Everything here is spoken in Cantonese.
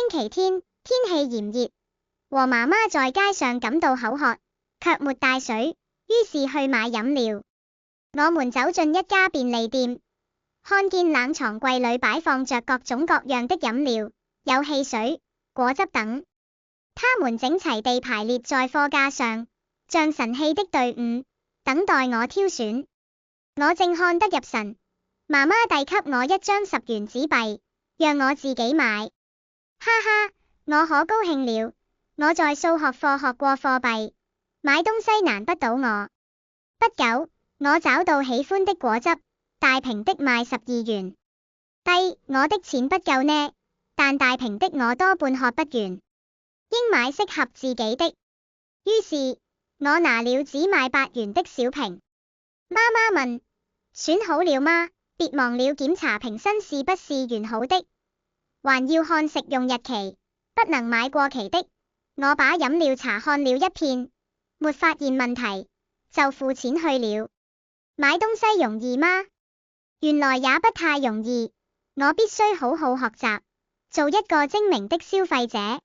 星期天，天氣炎熱，和媽媽在街上感到口渴，卻沒帶水，於是去買飲料。我們走進一家便利店，看見冷藏櫃裏擺放着各種各樣的飲料，有汽水、果汁等，它們整齊地排列在貨架上，像神氣的隊伍，等待我挑選。我正看得入神，媽媽遞給我一張10元紙幣，讓我自己買。哈哈，我可高興了！我在數學課學過貨幣，買東西難不倒我。不久，我找到喜歡的果汁，大瓶的賣12元。我的錢不夠呢，但大瓶的我多半喝不完，應買適合自己的。於是，我拿了只賣8元的小瓶。媽媽問：選好了嗎？別忘了檢查瓶身是不是完好的，還要看食用日期，不能買過期的。我把飲料查看了一遍，沒發現問題，就付錢去了。買東西容易嗎？原來也不太容易，我必須好好學習，做一個精明的消費者。